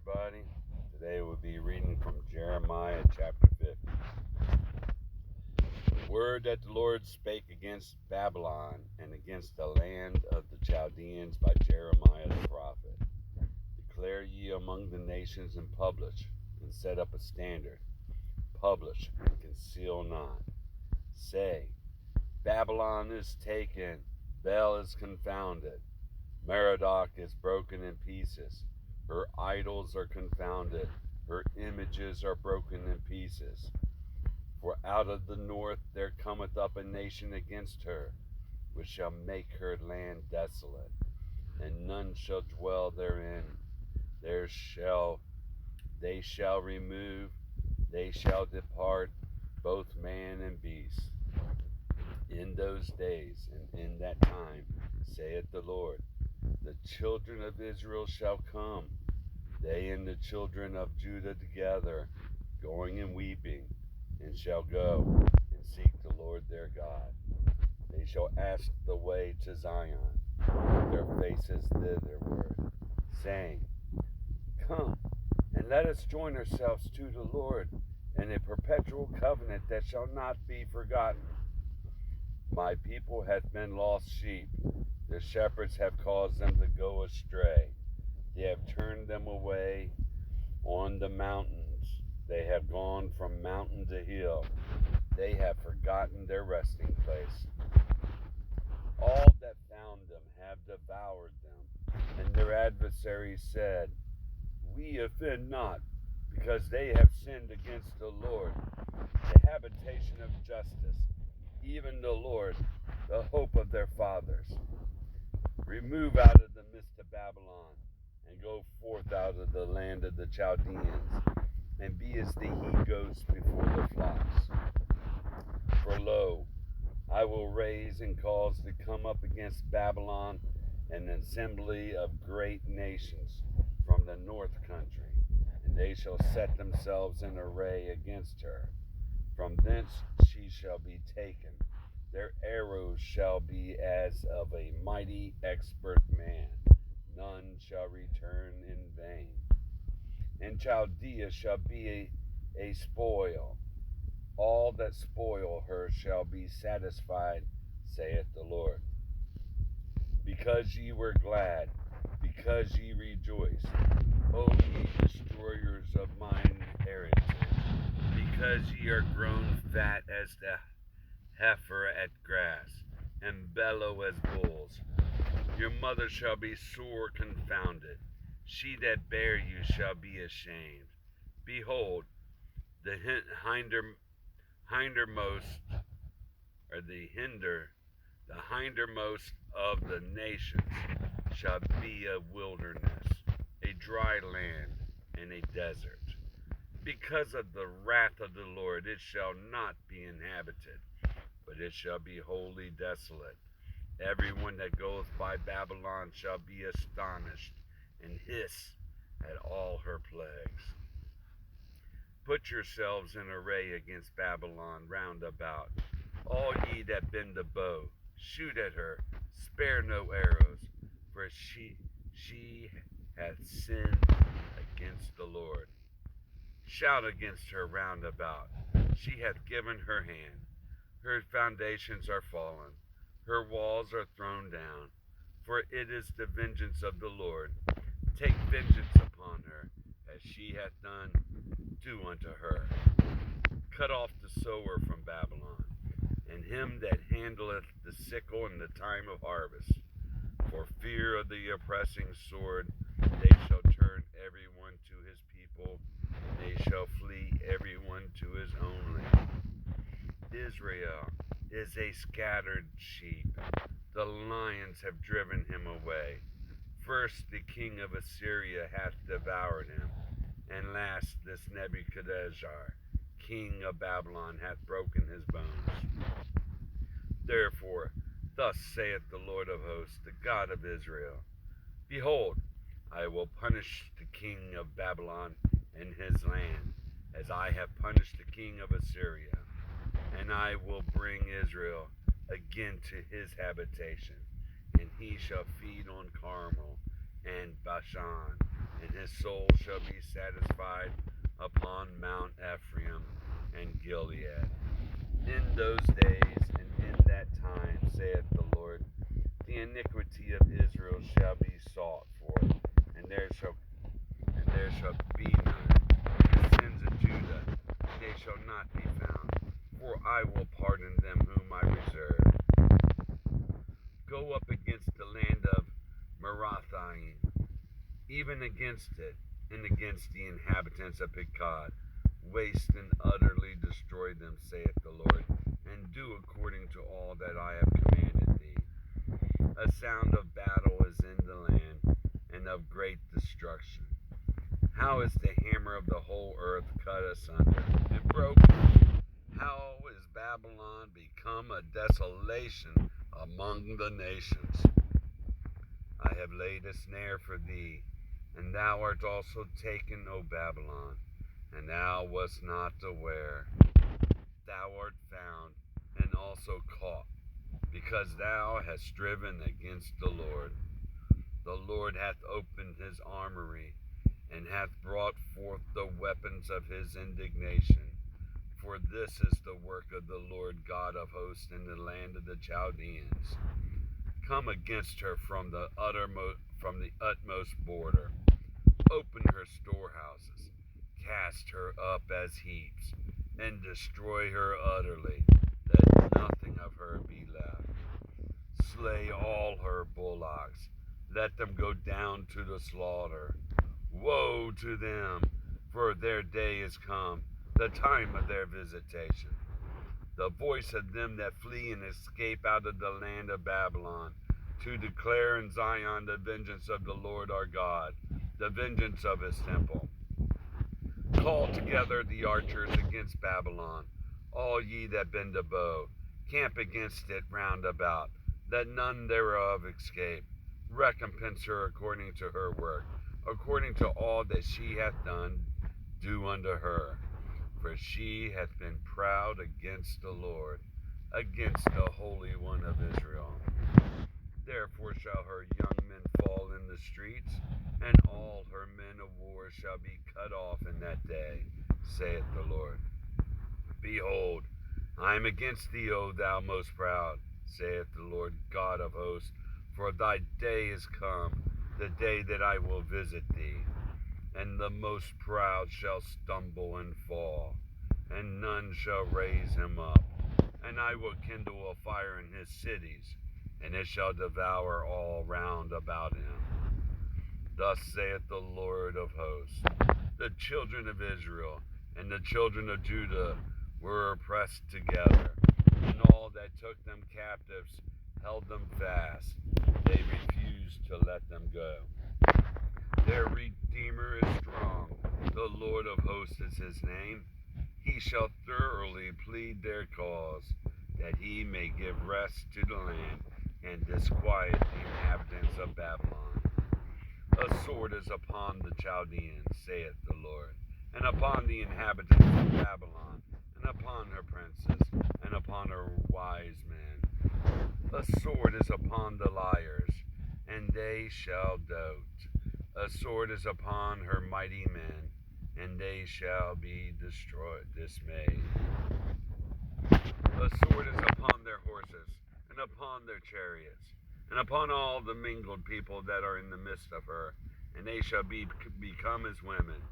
everybody. Today we'll be reading from Jeremiah chapter 50. The word that the Lord spake against Babylon and against the land of the Chaldeans by Jeremiah the prophet. Declare ye among the nations and publish, and set up a standard. Publish and conceal not. Say, Babylon is taken, Bel is confounded, Merodach is broken in pieces. Her idols are confounded, her images are broken in pieces. For out of the north there cometh up a nation against her, which shall make her land desolate, and none shall dwell therein. They shall remove, they shall depart, both man and beast. In those days and in that time, saith the Lord, the children of Israel shall come, they and the children of Judah together, going and weeping, and shall go and seek the Lord their God. They shall ask the way to Zion, with their faces thitherward, saying, Come, and let us join ourselves to the Lord in a perpetual covenant that shall not be forgotten. My people hath been lost sheep. The shepherds have caused them to go astray. They have turned them away on the mountains. They have gone from mountain to hill. They have forgotten their resting place. All that found them have devoured them, and their adversaries said, We offend not, because they have sinned against the Lord, the habitation of justice, even the Lord, the hope of their fathers. Remove out of the midst of Babylon, and go forth out of the land of the Chaldeans, and be as the he-goats before the flocks. For lo, I will raise and cause to come up against Babylon an assembly of great nations from the north country, and they shall set themselves in array against her. From thence she shall be taken. Their arrows shall be as of a mighty expert man. None shall return in vain. And Chaldea shall be a spoil. All that spoil her shall be satisfied, saith the Lord. Because ye were glad, because ye rejoiced, O ye destroyers of mine heritage, because ye are grown fat as the heifer at grass, and bellow as bulls. Your mother shall be sore confounded. She that bare you shall be ashamed. Behold, the hindermost, or the hindermost of the nations shall be a wilderness, a dry land, and a desert. Because of the wrath of the Lord, it shall not be inhabited, but it shall be wholly desolate. Everyone that goeth by Babylon shall be astonished, and hiss at all her plagues. Put yourselves in array against Babylon round about. All ye that bend the bow, shoot at her, spare no arrows, for she hath sinned against the Lord. Shout against her round about. She hath given her hand. Her foundations are fallen. Her walls are thrown down. For it is the vengeance of the Lord. Take vengeance upon her, as she hath done. Do unto her. Cut off the sower from Babylon, and him that handleth the sickle in the time of harvest. For fear of the oppressing sword, they shall turn everyone to his people. They shall flee everyone to his own land. Israel is a scattered sheep. The lions have driven him away. First the king of Assyria hath devoured him, and last this Nebuchadnezzar, king of Babylon, hath broken his bones. Therefore, thus saith the Lord of hosts, the God of Israel, Behold, I will punish the king of Babylon and his land, as I have punished the king of Assyria. And I will bring Israel again to his habitation, and he shall feed on Carmel and Bashan, and his soul shall be satisfied upon Mount Ephraim and Gilead. In those days and in that time, saith the Lord, the iniquity of Israel shall be sought for, and there shall be none. The sins of Judah, they shall not be found, for I will pardon them whom I reserve. Go up against the land of Merathaim, even against it, and against the inhabitants of Pekod. Waste and utterly destroy them, saith the Lord, and do according to all that I have commanded thee. A sound of battle is in the land, and of great destruction. How is the hammer of the whole earth cut asunder and broken? How is Babylon become a desolation among the nations? I have laid a snare for thee, and thou art also taken, O Babylon, and thou wast not aware. Thou art found, and also caught, because thou hast striven against the Lord. The Lord hath opened his armory, and hath brought forth the weapons of his indignation. For this is the work of the Lord God of hosts in the land of the Chaldeans. Come against her from the utmost border. Open her storehouses, cast her up as heaps, and destroy her utterly. Let nothing of her be left. Slay all her bullocks, let them go down to the slaughter. Woe to them, for their day is come, the time of their visitation. The voice of them that flee and escape out of the land of Babylon, to declare in Zion the vengeance of the Lord our God, the vengeance of his temple. Call together the archers against Babylon, all ye that bend a bow. Camp against it round about, let none thereof escape. Recompense her according to her work, according to all that she hath done, do unto her. For she hath been proud against the Lord, against the Holy One of Israel. Therefore shall her young men fall in the streets, and all her men of war shall be cut off in that day, saith the Lord. Behold, I am against thee, O thou most proud, saith the Lord God of hosts, for thy day is come, the day that I will visit thee. And the most proud shall stumble and fall, and none shall raise him up. And I will kindle a fire in his cities, and it shall devour all round about him. Thus saith the Lord of hosts, the children of Israel and the children of Judah were oppressed together, and all that took them captives held them fast. They refused to let them go. Their Redeemer is strong, the Lord of hosts is his name. He shall thoroughly plead their cause, that he may give rest to the land, and disquiet the inhabitants of Babylon. A sword is upon the Chaldeans, saith the Lord, and upon the inhabitants of Babylon, and upon her princes, and upon her wise men. A sword is upon the liars, and they shall dote. A sword is upon her mighty men, and they shall be dismayed. A sword is upon their horses, and upon their chariots, and upon all the mingled people that are in the midst of her, and they shall become as women.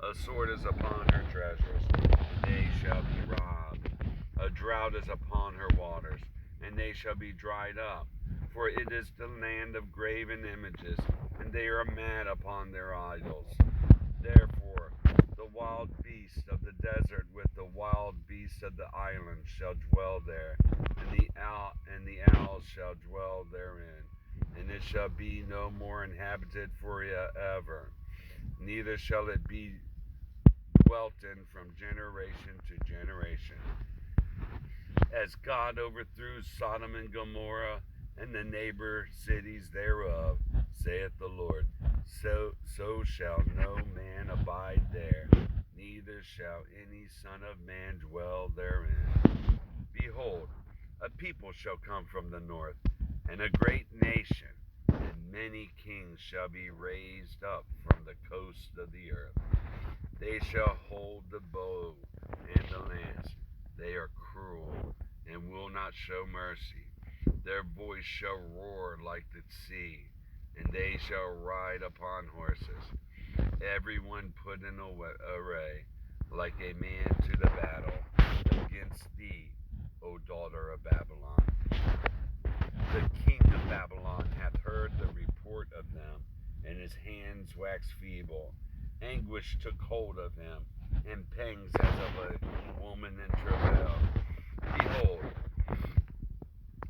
A sword is upon her treasures, and they shall be robbed. A drought is upon her waters, and they shall be dried up. For it is the land of graven images, and they are mad upon their idols. Therefore, the wild beasts of the desert with the wild beasts of the island shall dwell there, and the owls shall dwell therein, and it shall be no more inhabited forever, neither shall it be dwelt in from generation to generation. As God overthrew Sodom and Gomorrah and the neighbor cities thereof, saith the Lord, so shall no man abide there, neither shall any son of man dwell therein. Behold, a people shall come from the north, and a great nation, and many kings shall be raised up from the coast of the earth. They shall hold the bow and the lance. They are cruel and will not show mercy. Their voice shall roar like the sea, and they shall ride upon horses. Everyone put in array, like a man to the battle, against thee, O daughter of Babylon. The king of Babylon hath heard the report of them, and his hands waxed feeble. Anguish took hold of him, and pangs as of a woman in travail. Behold,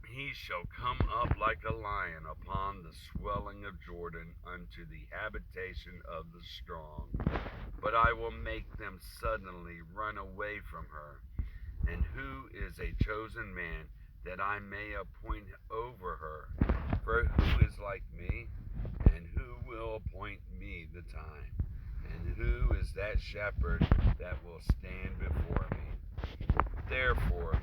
he shall come up like a lion upon the swelling of Jordan unto the habitation of the strong. But I will make them suddenly run away from her. And who is a chosen man that I may appoint over her? For who is like me? And who will appoint me the time? And who is that shepherd that will stand before me? Therefore,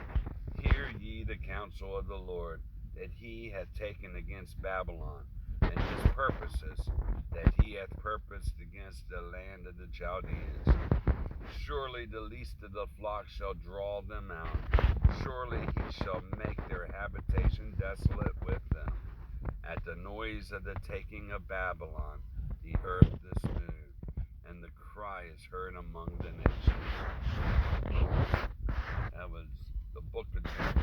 hear ye the counsel of the Lord, that he hath taken against Babylon, and his purposes that he hath purposed against the land of the Chaldeans. Surely the least of the flock shall draw them out. Surely he shall make their habitation desolate with them. At the noise of the taking of Babylon, the earth is moved, and the cry is heard among the nations. That was the book of Jeremiah.